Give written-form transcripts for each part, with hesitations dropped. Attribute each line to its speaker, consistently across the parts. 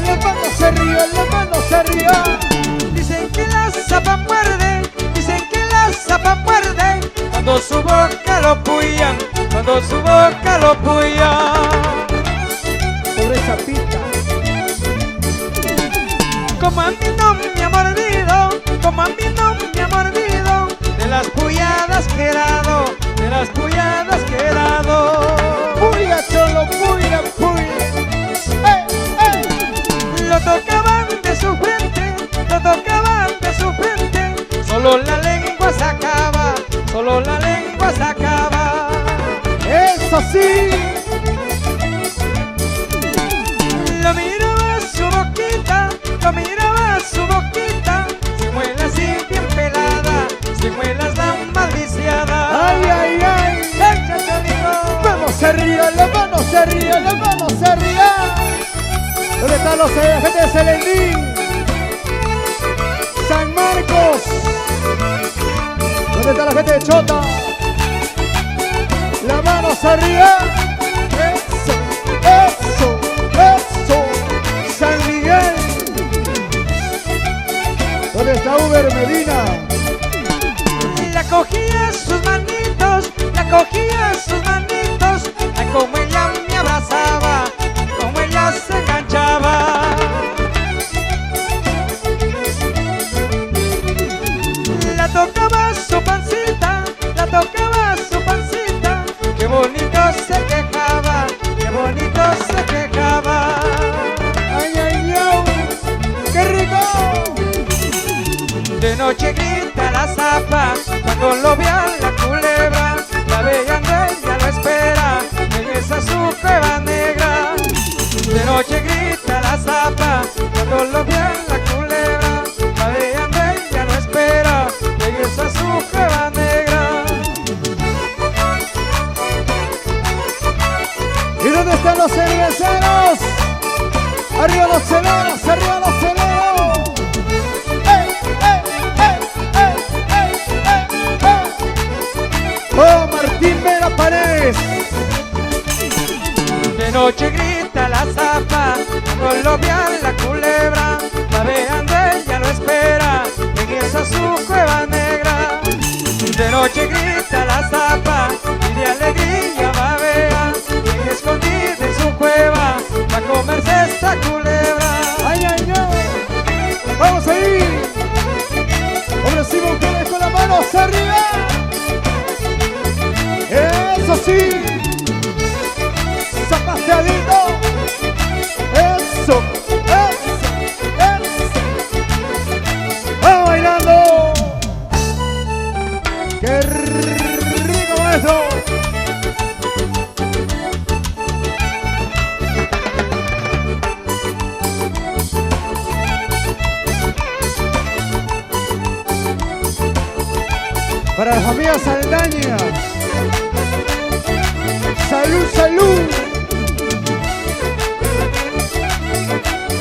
Speaker 1: las manos arriba, las manos arriba.
Speaker 2: Dicen que la zapa muerde, dicen que la zapa muerde, cuando su boca lo puyan, cuando su boca lo puyan.
Speaker 1: Sobre esa pita.
Speaker 2: Como a mí no me ha mordido, como a mí no me ha mordido, de las puyadas que he dado, de las puyadas que he dado.
Speaker 1: Puya, cholo, puya, puya.
Speaker 2: Lo tocaban de su frente, lo tocaban de su frente, solo la lengua sacaba, solo la lengua sacaba.
Speaker 1: Eso sí.
Speaker 2: Lo miraba su boquita, lo miraba su boquita, sin muelas y bien pelada, sin muelas la maldiciada.
Speaker 1: Ay, ay, ay.
Speaker 2: Échate, amigo.
Speaker 1: Vamos arriba, las manos arriba, las manos arriba. ¿Dónde están los gente de Selendín? San Marcos. ¿Dónde está la gente de Chota? Las manos arriba. Eso, eso, eso. San Miguel. ¿Dónde está Uber Medina?
Speaker 2: La cogía sus manitos, la cogía sus manitos, ay, como ella me abrazaba, como ella se enganchaba. La tocaba su pancita, la tocaba su pancita, qué bonito se quejaba, qué bonito se quejaba.
Speaker 1: Ay, ay, ay. ¡Qué rico!
Speaker 2: De noche grita la zapa, cuando lo ve a la culebra, la vean ella lo espera, en esa su cueva negra. De noche grita la zapa, cuando lo ve a la culebra, la vean ella lo espera, en esa su cueva negra.
Speaker 1: ¿Y dónde están los cerveceros? ¡Arriba los celeros! ¡Arriba los celeros! ¡Ey, ey, ey, ey, ey, ey, ey! ¡Oh, Martín Vera Paredes!
Speaker 2: De noche grita la zapa, cuando lo ve a la culebra, la vean ella lo espera, en esa su cueva negra. De noche grita la zapa, y de alegría va a ver, y escondida en su cueva, va a comerse esta culebra.
Speaker 1: ¡Ay, ay, ay! ¡Vamos ahí! ¡Hombres y mujeres con las manos arriba! ¡Eso sí! ¡Zapateadito! ¡Eso! ¡Eso! ¡Eso! ¡Vamos bailando! ¡Qué rico eso! Para la familia Saldaña. ¡Salud, salud!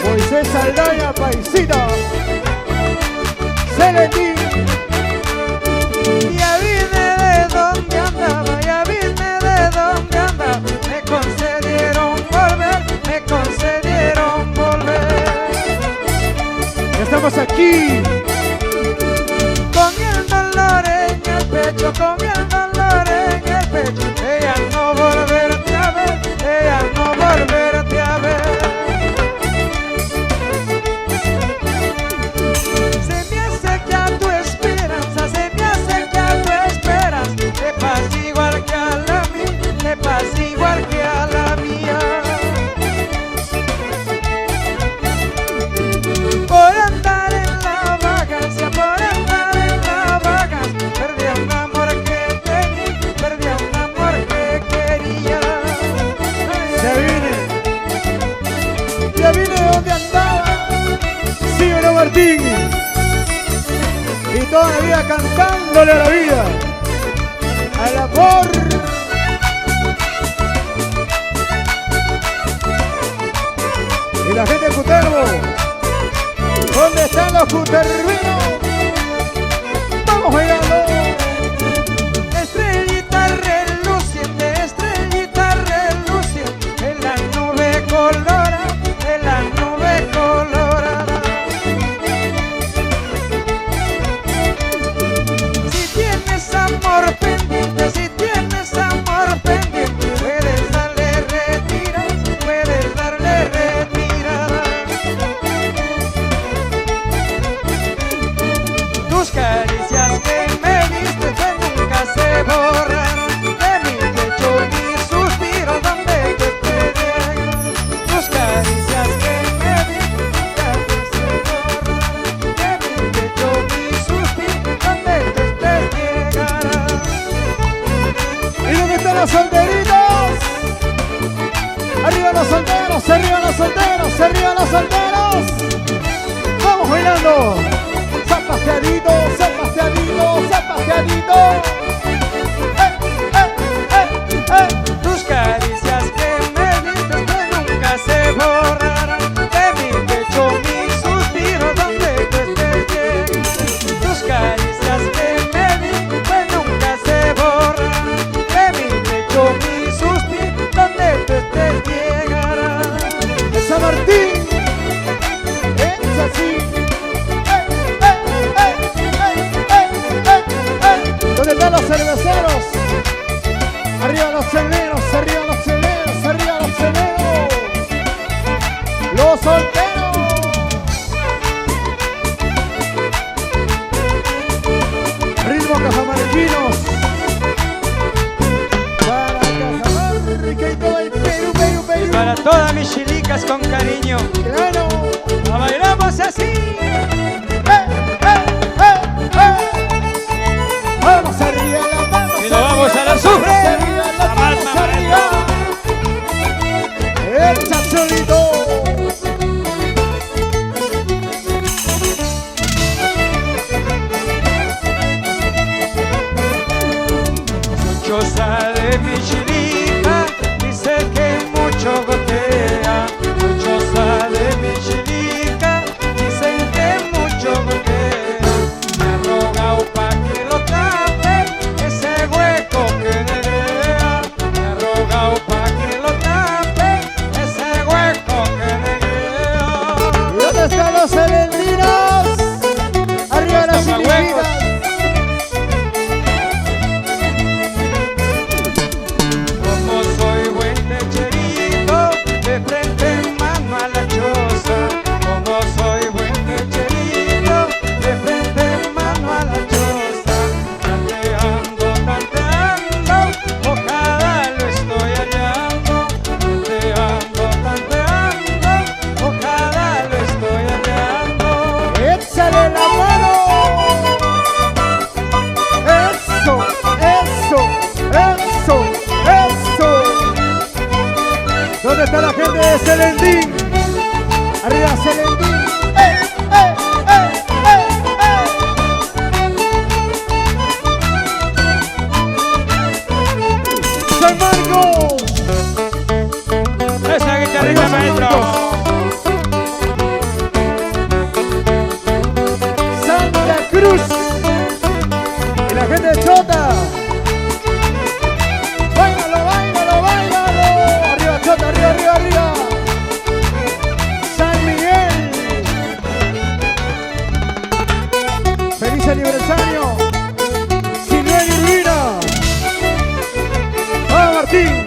Speaker 1: Moisés Saldaña, paisita. Selendín.
Speaker 2: Ya vine de donde andaba, ya vine de donde andaba, me concedieron volver, me concedieron volver.
Speaker 1: Ya estamos aquí.
Speaker 2: Con el dolor en el pecho, con el dolor en el pecho, ella no volverte a ver, ella no volverte a ver. Se me acerca tu esperanza, se me acerca tu esperanza, le pasa igual que a la mía, le pasa igual que a la mía. Por andar en la vagancia, por andar en la vagancia, perdí un amor que tenía, perdí un amor que quería.
Speaker 1: Ya vine de donde andaba. Sí, ¿o no, Martín? Y toda la vida cantándole a la vida, al amor. Y la gente de Cutervo, ¿dónde están los cutervinos? Vamos bailando.
Speaker 2: Estrellita reluciente en la nube colorada, en la nube Tus caricias que me diste que nunca se borran, de mi pecho mis suspiros donde tú estés llegarán. Tus caricias que me diste nunca se borran, de mi pecho mis suspiros donde tú estés llegarán.
Speaker 1: ¿Y dónde están los solteritos? Arriba los solteros, arriba los solteros, arriba los solteros. Vamos bailando. Zapateadito, zapateadito, zapateadito.
Speaker 2: Tus caricias que me diste que nunca se borrarán, de mi pecho mis suspiros donde tú estés llegarán. Tus caricias que me diste que nunca se borrarán, de mi pecho mis suspiros donde tú estés llegarán.
Speaker 1: De San Martín, es así. ¿Dónde están los cerveceros? Arriba los celeros, arriba los celeros, arriba los celeros. Los solteros. Ritmo cajamarquinos. Para Cajamarca y todo el Perú, Perú, Perú.
Speaker 2: Para todas mis chilicas con cariño,
Speaker 1: Claro.
Speaker 2: la bailamos así.
Speaker 1: Vamos arriba, la mano.
Speaker 2: Y nos vamos al azufre.
Speaker 1: Arriba, la
Speaker 2: La
Speaker 1: mano
Speaker 2: palma
Speaker 1: arriba. El chacholito.
Speaker 2: Choza de mi chilica, dice que mucho gotea. Choza de mi chilica, dicen que mucho gotea. Me ha rogado pa' que lo tape, ese hueco que neguea. Me ha rogado pa' que lo tape, ese hueco que neguea.
Speaker 1: ¿Y dónde están los celendinos? Arriba las
Speaker 2: Tamahuecos.
Speaker 1: chilitas.
Speaker 2: Como soy buen techerito, de frente en mano a la choza. Como soy buen techerito, de frente en mano a la choza. Tanteando, tanteando, ojalá lo estoy hallando. Tanteando, tanteando, ojalá lo estoy hallando.
Speaker 1: ¡Échale la mano! ¡Eso! ¡Eso! ¡Eso! ¡Eso! ¿Dónde está la gente de Celendín? ¡Arriba Celendín! ¡Eh! ¡Eh! ¡Eh! ¡Eh! ¡Eh! ¡San Marcos!
Speaker 2: Esa guitarrita,
Speaker 1: Arriba,
Speaker 2: maestro.
Speaker 1: Santa Cruz y la gente de Chota. Báilalo, báilalo, báilalo. Arriba Chota, arriba, arriba, arriba. San Miguel. Feliz aniversario. Silvia y Ruina. Vamos Martín.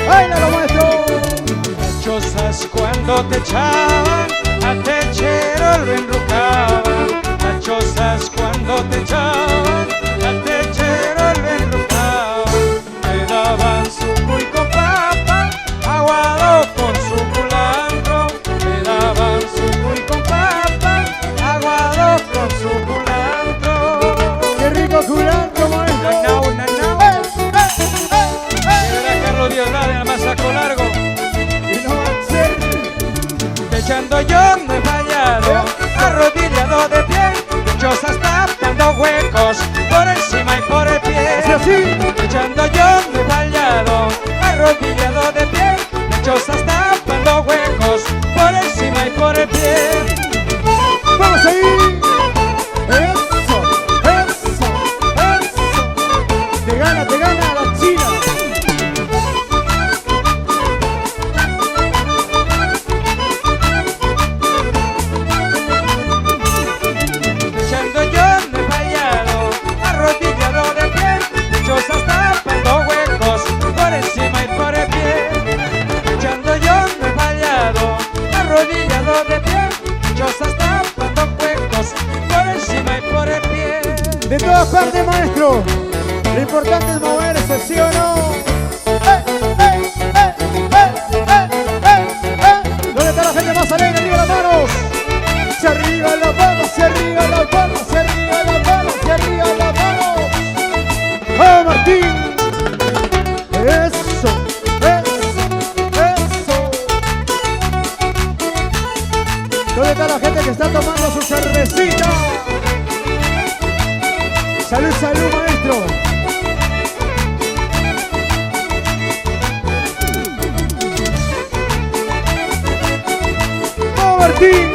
Speaker 1: Báilalo, maestro.
Speaker 2: Chozas cuando te echaban, al techero lo enrucaban. Las chozas cuando te echaban, al techero lo enrucaban. Le daban suco y con papa, aguado con su culantro. Le daban suco y con papa, aguado con su culantro.
Speaker 1: Qué rico culantro, maestro.
Speaker 2: Nanau, nanau.
Speaker 1: ¡Eh! ¡Eh! ¡Eh!
Speaker 2: Que verá Carlos Díaz Lade, el masaco largo.
Speaker 1: Y no va a ser.
Speaker 2: Echando
Speaker 1: De todas partes, maestro. Lo importante es moverse, ¿sí o no? ¿Dónde está la gente más alegre? Arriba las manos. Se arriba las manos, se arriba las manos, se arriba las manos, se arriba las manos. ¡Oh, Martín! Eso, eso. ¿Dónde está la gente que está tomando su cervecita? Salud, salud, maestro. ¡Oh, Martín!